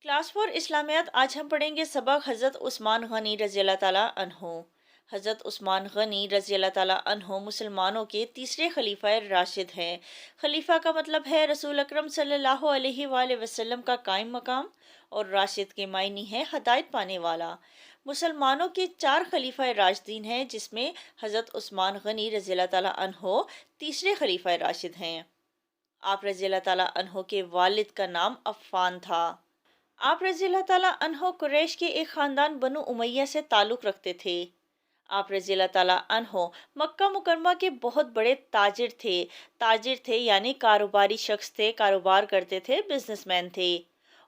Class for इस्लामियात। आज हम पढ़ेंगे सबक हज़रत उस्मान गनी रज़ी अल्लाह ताला अन्हो। हज़रत उस्मान गनी रज़ी अल्लाह ताला अन्हो मुसलमानों के तीसरे खलीफा राशिद हैं। खलीफा का मतलब है रसूल अकरम सल्लल्लाहु अलैहि वसल्लम का कायम मकाम, और राशिद के मायने है हदायत पाने वाला। मुसलमानों के चार खलीफा राशिदीन हैं, जिसमें हज़रत उस्मान गनी रज़ी अल्लाह ताला अन्हो तीसरे खलीफा राशिद हैं। आप रज़ी अल्लाह ताला अन्हो के वालिद का नाम अफ़ान था। आप रज़ी अल्लाह ताला अन्हो कुरैश के एक ख़ानदान बनु उमैया से ताल्लुक़ रखते थे। आप रज़ी अल्लाह ताला अन्हो मक्का मुकरमा के बहुत बड़े ताजिर थे यानी कारोबारी शख्स थे, कारोबार करते थे, बिजनेसमैन थे।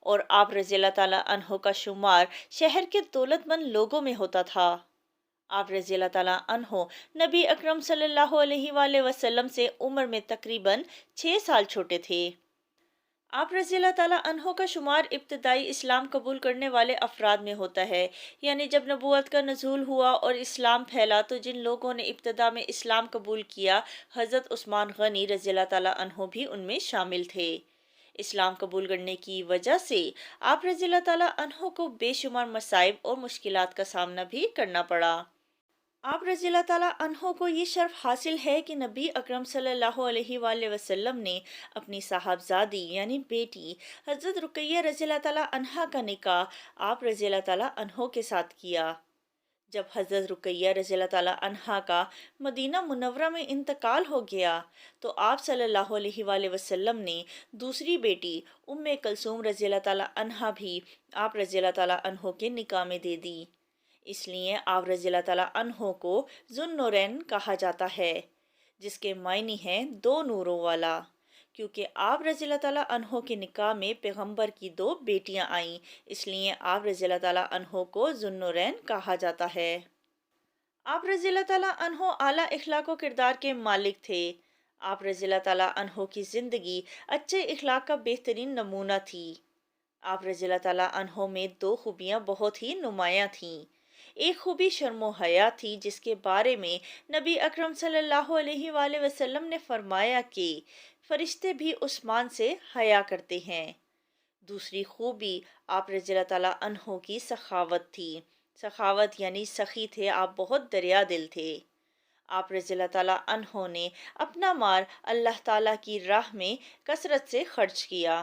और आप रज़ी अल्लाह ताला अन्हो का शुमार शहर के दौलतमंद लोगों में होता था। आप रज़ी अल्लाह ताला अन्हो नबी अकरम सल्लल्लाहु अलैहि वसल्लम से उम्र में तकरीबन 6 साल छोटे थे। आप रज़ी अल्लाह ताला अन्हो का शुमार इब्तदाई इस्लाम कबूल करने वाले अफराद में होता है, यानी जब नबूवत का नज़ूल हुआ और इस्लाम फैला तो जिन लोगों ने इब्तदा में इस्लाम कबूल किया, हज़रत उस्मान गनी रज़ी अल्लाह ताला अन्हो भी उनमें शामिल थे। इस्लाम कबूल करने की वजह से आप रज़ी अल्लाह ताला अन्हो को बेशुमार मसाइब और मुश्किलात का सामना भी करना पड़ा। आप रज़ी अल्लाह ताला अन्हो को ये शर्फ हासिल है कि नबी अकरम सल्लल्लाहु अलैहि वसल्लम ने अपनी साहबजादी यानी बेटी हज़रत रुकैया रज़ी अल्लाह ताला अन्हा का निकाह आप रज़ी अल्लाह ताला अन्हो के साथ किया। जब हज़रत रुकैया रज़ी अल्लाह ताला अन्हा का मदीना मुनव्वरा में इंतकाल हो गया तो आप सल्लल्लाहु अलैहि वसल्लम ने दूसरी बेटी उम्मे कलसूम रज़ी अल्लाह ताला अन्हा भी आप रज़ी अल्लाह ताला अन्हो के निकाह में दे दी। इसलिए आप रज़ी अल्लाह ताला अन्हो को ज़ुन्नूरैन कहा जाता है, जिसके मायने हैं दो नूरों वाला, क्योंकि आप रज़ी अल्लाह ताला अन्हो के निकाह में पैगंबर की दो बेटियां आईं, इसलिए आप रज़ी अल्लाह ताला अन्हो को ज़ुन्नूरैन कहा जाता है। आप रज़ी अल्लाह ताला अन्हो आला इखलाक व किरदार के मालिक थे। आप रज़ी अल्लाह ताला अन्हो की ज़िंदगी अच्छे इखलाक का बेहतरीन नमूना थी। आप रज़ी अल्लाह ताला अन्हो में दो खूबियाँ बहुत ही नुमायाँ थीं। एक खूबी शर्मो हया थी, जिसके बारे में नबी अकरम सल्लल्लाहु अलैहि वसल्लम ने फरमाया कि फरिश्ते भी उस्मान से हया करते हैं। दूसरी खूबी आप रज़ी अल्लाह ताला अन्हो की सखावत थी। सखावत यानी सखी थे, आप बहुत दरिया दिल थे। आप रज़ी अल्लाह ताला अन्हो ने अपना माल अल्लाह ताला की राह में कसरत से खर्च किया।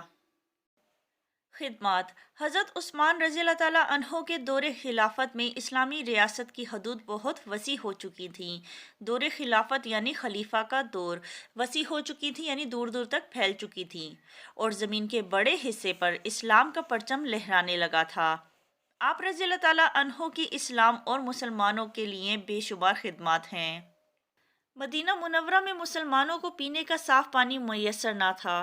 खिदमत। हज़रत उस्मान रज़ी अल्लाह ताला अन्हो के दौरे खिलाफत में इस्लामी रियासत की हदूद बहुत वसी हो चुकी थी। दौरे खिलाफत यानी खलीफा का दौर वसी हो चुकी थी, यानी दूर दूर तक फैल चुकी थी, और ज़मीन के बड़े हिस्से पर इस्लाम का परचम लहराने लगा था। आप रज़ी अल्लाह ताला अन्हो की इस्लाम और मुसलमानों के लिए बेशुमार खिदमत हैं। मदीना मुनव्वरा में मुसलमानों को पीने का साफ पानी मुयस्सर ना था।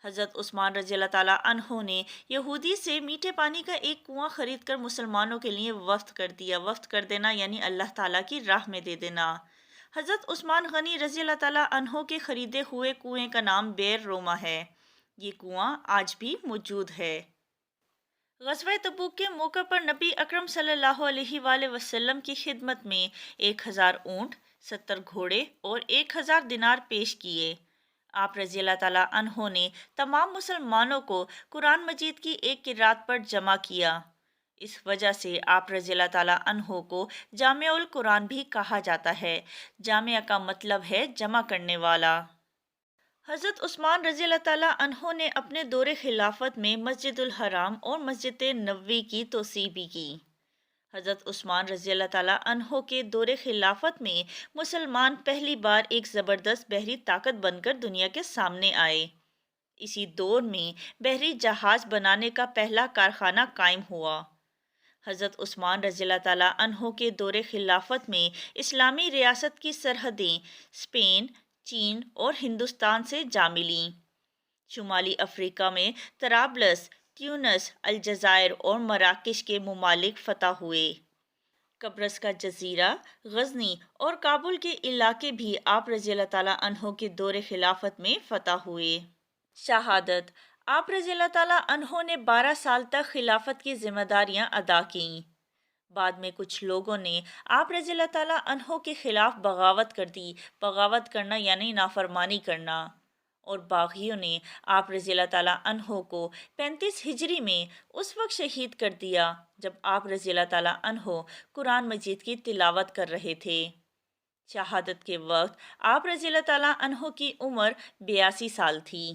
हज़रत उस्मान रज़ी अल्लाह ताला अन्हो ने यहूदी से मीठे पानी का एक कुआं खरीद कर मुसलमानों के लिए वफ़्त कर दिया। वफ़्त कर देना यानी अल्लाह ताला की राह में दे देना। हज़रत उस्मान गनी रज़ी अल्लाह ताला अन्हो के ख़रीदे हुए कुएं का नाम बेर रोमा है। ये कुआं आज भी मौजूद है। ग़ज़वा तबूक के मौके पर नबी अकरम सल्लल्लाहु अलैहि वसल्लम की खिदमत में 1000 ऊँट, 70 घोड़े और 1000 दिनार पेश किए। आप रज़ी अल्लाह ताला अन्हो ने तमाम मुसलमानों को कुरान मजीद की एक किरात पर जमा किया। इस वजह से आप रज़ी अल्लाह ताला अन्हो को जामिउल कुरान भी कहा जाता है। जामिया का मतलब है जमा करने वाला। हज़रत उस्मान रज़ी अल्लाह ताला अन्हो ने अपने दौरे खिलाफत में मस्जिदुल हराम और मस्जिद नबवी की तोसी भी की। हज़रत उस्मान रज़ी अल्लाह ताला अन्हो के दौरे खिलाफत में मुसलमान पहली बार एक ज़बरदस्त बहरी ताकत बनकर दुनिया के सामने आए। इसी दौर में बहरी जहाज़ बनाने का पहला कारखाना कायम हुआ। हज़रत उस्मान रज़ी अल्लाह ताला अन्हो के दौरे खिलाफत में इस्लामी रियासत की सरहदें स्पेन, चीन और हिंदुस्तान से जा मिलीं। शुमाली अफ्रीका में तराबलस, ट्यूनस, अलजायर और मराकश के ममालिक फ़तह हुए। कब्रस का जजीरा, गजनी और काबुल के इलाके भी आप रज़ी अल्लाह ताला अन्हो के दौरे खिलाफत में फ़तह हुए। शहादत। आप रज़ी अल्लाह ताला अन्हो ने 12 साल तक खिलाफत की जिम्मेदारियां अदा कीं। बाद में कुछ लोगों ने आप रज़ी अल्लाह ताला अन्हो के खिलाफ बगावत कर दी। बगावत करना यानी नाफरमानी करना। اور باغیوں نے آپ رضی اللہ تعالیٰ عنہ کو 35 ہجری میں اس وقت شہید کر دیا جب آپ رضی اللہ تعالیٰ عنہ قرآن مجید کی تلاوت کر رہے تھے۔ شہادت کے وقت آپ رضی اللہ تعالیٰ عنہ کی عمر 82 سال تھی۔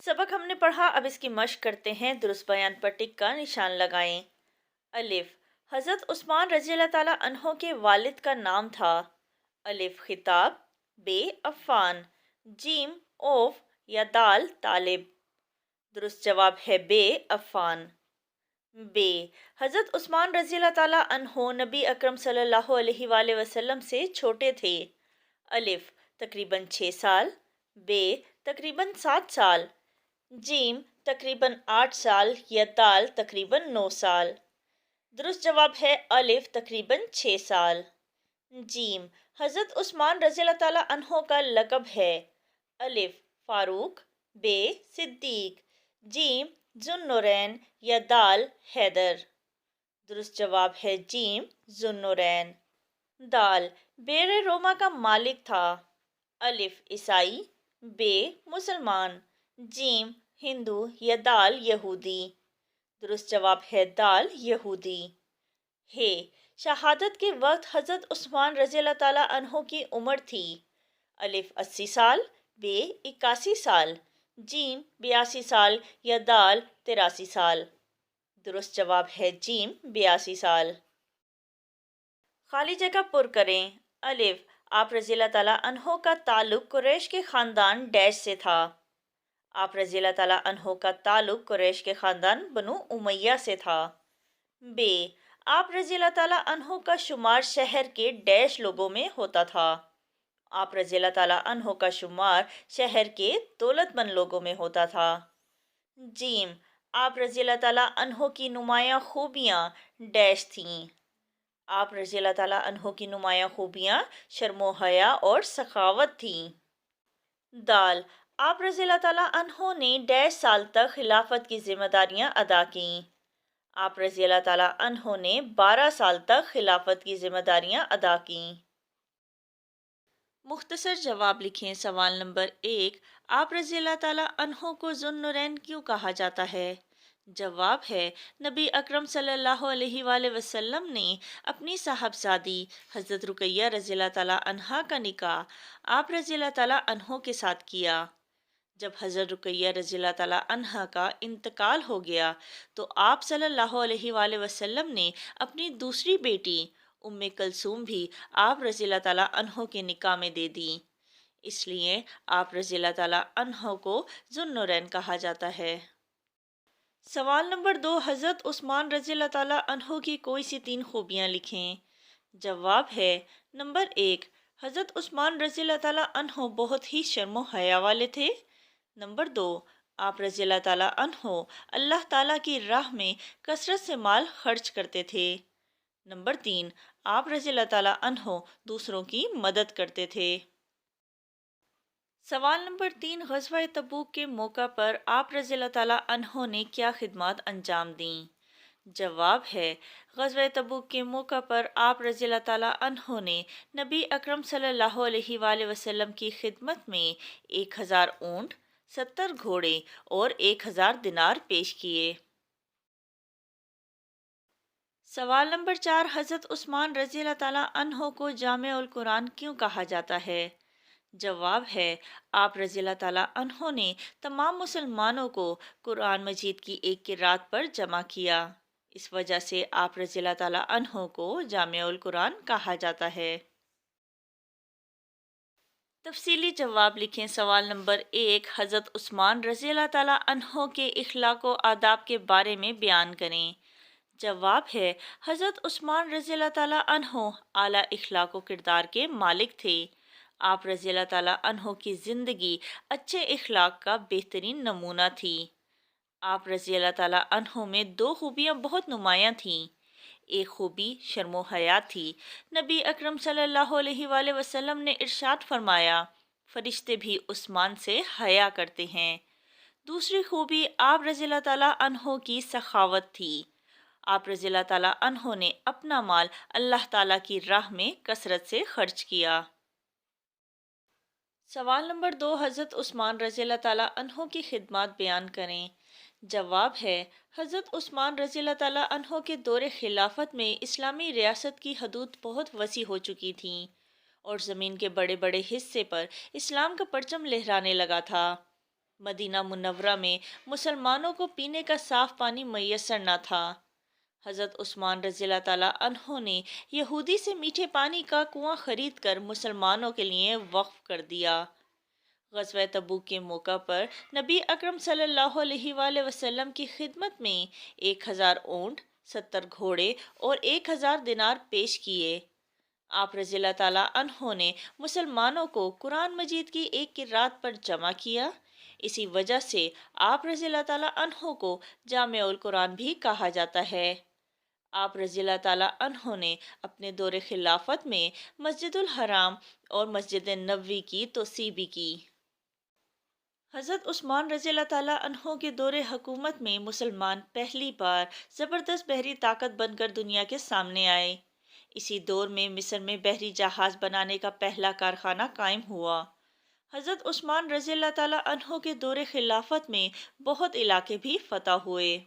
سبق ہم نے پڑھا، اب اس کی مشق کرتے ہیں۔ درست بیان پر ٹک کا نشان لگائیں۔ الف، حضرت عثمان رضی اللہ تعالیٰ عنہ کے والد کا نام تھا۔ الف خطاب، بے عفان، جیم اوف یا دال طالب۔ درست جواب ہے بے عفان۔ بے، حضرت عثمان رضی اللہ تعالیٰ عنہ نبی اکرم صلی اللہ علیہ وآلہ وسلم سے چھوٹے تھے۔ الف تقریباً 6 سال، بے تقریباً 7 سال، جیم تقریباً 8 سال یا دال تقریباً 9 سال۔ درست جواب ہے الف تقریباً 6 سال۔ جیم، حضرت عثمان رضی اللہ تعالیٰ عنہ کا لقب ہے۔ الف فاروق، بے صدیق، جیم ذوالنورین یا دال حیدر۔ درست جواب ہے جیم ذوالنورین۔ دال، بیر روما کا مالک تھا۔ الف عیسائی، بے مسلمان، جیم ہندو یا دال یہودی۔ درست جواب ہے دال یہودی۔ ہے، شہادت کے وقت حضرت عثمان رضی اللہ تعالیٰ عنہ کی عمر تھی۔ الف 80 سال، بے 81 سال، جیم 82 سال یا دال 83 سال۔ درست جواب ہے جیم 82 سال۔ خالی جگہ پر کریں۔ الف، آپ رضی اللہ تعالیٰ عنہ کا تعلق قریش کے خاندان ڈیش سے تھا۔ آپ رضی اللہ تعالیٰ عنہ کا تعلق قریش کے خاندان بنو امیہ سے تھا۔ بے، آپ رضی اللہ تعالیٰ عنہ کا شمار شہر کے ڈیش لوگوں میں ہوتا تھا۔ آپ رضی اللہ تعالیٰ عنہ کا شمار شہر کے دولت مند لوگوں میں ہوتا تھا۔ جیم، آپ رضی اللہ تعالیٰ عنہ کی نمایاں خوبیاں ڈیش تھیں۔ آپ رضی اللہ تعالیٰ عنہ کی نمایاں خوبیاں شرم و حیا اور سخاوت تھیں۔ دال، آپ رضی اللہ تعالیٰ عنہ نے 1.5 سال تک خلافت کی ذمہ داریاں ادا کیں۔ آپ رضی اللہ تعالیٰ عنہ نے 12 سال تک خلافت کی ذمہ داریاں ادا کیں۔ مختصر جواب لکھیں۔ سوال نمبر 1، آپ رضی اللہ تعالیٰ عنہ کو ذوالنورین کیوں کہا جاتا ہے؟ جواب ہے، نبی اکرم صلی اللہ علیہ وآلہ وسلم نے اپنی صاحبزادی حضرت رقیہ رضی اللہ تعالیٰ عنہا کا نکاح آپ رضی اللہ تعالیٰ عنہ کے ساتھ کیا۔ جب حضرت رقیہ رضی اللہ تعالیٰ عنہا کا انتقال ہو گیا تو آپ صلی اللہ علیہ وآلہ وسلم نے اپنی دوسری بیٹی ام کلثوم بھی آپ رضی اللہ تعالیٰ عنہ کے نکاح میں دے دی۔ اس لیے آپ رضی اللہ تعالیٰ عنہ کو ذوالنورین کہا جاتا ہے۔ سوال نمبر 2، حضرت عثمان رضی اللہ تعالیٰ عنہ کی کوئی سی 3 خوبیاں لکھیں۔ جواب ہے، نمبر 1، حضرت عثمان رضی اللہ تعالیٰ عنہ بہت ہی شرم و حیا والے تھے۔ نمبر 2، آپ رضی اللہ تعالیٰ عنہ اللہ تعالیٰ کی راہ میں کثرت سے مال خرچ کرتے تھے۔ نمبر 3، آپ رضی اللہ تعالیٰ عنہ دوسروں کی مدد کرتے تھے۔ سوال نمبر 3، غزوہ تبوک کے موقع پر آپ رضی اللہ تعالیٰ عنہ نے کیا خدمات انجام دیں؟ جواب ہے، غزوہ تبوک کے موقع پر آپ رضی اللہ تعالیٰ عنہ نے نبی اکرم صلی اللہ علیہ وآلہ وسلم کی خدمت میں 1000 اونٹ، 70 گھوڑے اور 1000 دینار پیش کیے۔ سوال نمبر 4، حضرت عثمان رضی اللہ تعالیٰ عنہ کو جامع القرآن کیوں کہا جاتا ہے؟ جواب ہے، آپ رضی اللہ تعالیٰ عنہ نے تمام مسلمانوں کو قرآن مجید کی ایک قرات پر جمع کیا، اس وجہ سے آپ رضی اللہ تعالیٰ عنہ کو جامع القرآن کہا جاتا ہے۔ تفصیلی جواب لکھیں۔ سوال نمبر 1، حضرت عثمان رضی اللہ تعالیٰ عنہ کے اخلاق و آداب کے بارے میں بیان کریں۔ جواب ہے، حضرت عثمان رضی اللہ تعالیٰ عنہ اعلیٰ اخلاق و کردار کے مالک تھے۔ آپ رضی اللہ تعالیٰ عنہ کی زندگی اچھے اخلاق کا بہترین نمونہ تھی۔ آپ رضی اللہ تعالیٰ عنہ میں 2 خوبیاں بہت نمایاں تھیں۔ ایک خوبی شرم و حیا تھی۔ نبی اکرم صلی اللہ علیہ وآلہ وسلم نے ارشاد فرمایا، فرشتے بھی عثمان سے حیا کرتے ہیں۔ دوسری خوبی آپ رضی اللہ تعالیٰ عنہ کی سخاوت تھی۔ آپ رضی اللہ تعالیٰ عنہ نے اپنا مال اللہ تعالیٰ کی راہ میں کثرت سے خرچ کیا۔ سوال نمبر 2، حضرت عثمان رضی اللہ تعالیٰ عنہ کی خدمات بیان کریں۔ جواب ہے، حضرت عثمان رضی اللہ تعالیٰ عنہ کے دور خلافت میں اسلامی ریاست کی حدود بہت وسیع ہو چکی تھیں اور زمین کے بڑے بڑے حصے پر اسلام کا پرچم لہرانے لگا تھا۔ مدینہ منورہ میں مسلمانوں کو پینے کا صاف پانی میسر نہ تھا۔ حضرت عثمان رضی اللہ تعالیٰ عنہ نے یہودی سے میٹھے پانی کا کنواں خرید کر مسلمانوں کے لیے وقف کر دیا۔ غزوہ تبوک کے موقع پر نبی اکرم صلی اللہ علیہ وآلہ وسلم کی خدمت میں 1000 اونٹ، 70 گھوڑے اور 1000 دینار پیش کیے۔ آپ رضی اللہ تعالیٰ عنہ نے مسلمانوں کو قرآن مجید کی ایک قرات پر جمع کیا۔ اسی وجہ سے آپ رضی اللہ تعالیٰ عنہ کو جامع القرآن بھی کہا جاتا ہے۔ آپ رضی اللہ تعالیٰ عنہ نے اپنے دور خلافت میں مسجد الحرام اور مسجد نبوی کی توسیع بھی کی۔ حضرت عثمان رضی اللہ تعالیٰ عنہ کے دور حکومت میں مسلمان پہلی بار زبردست بحری طاقت بن کر دنیا کے سامنے آئے۔ اسی دور میں مصر میں بحری جہاز بنانے کا پہلا کارخانہ قائم ہوا۔ حضرت عثمان رضی اللہ تعالیٰ عنہ کے دور خلافت میں بہت علاقے بھی فتح ہوئے۔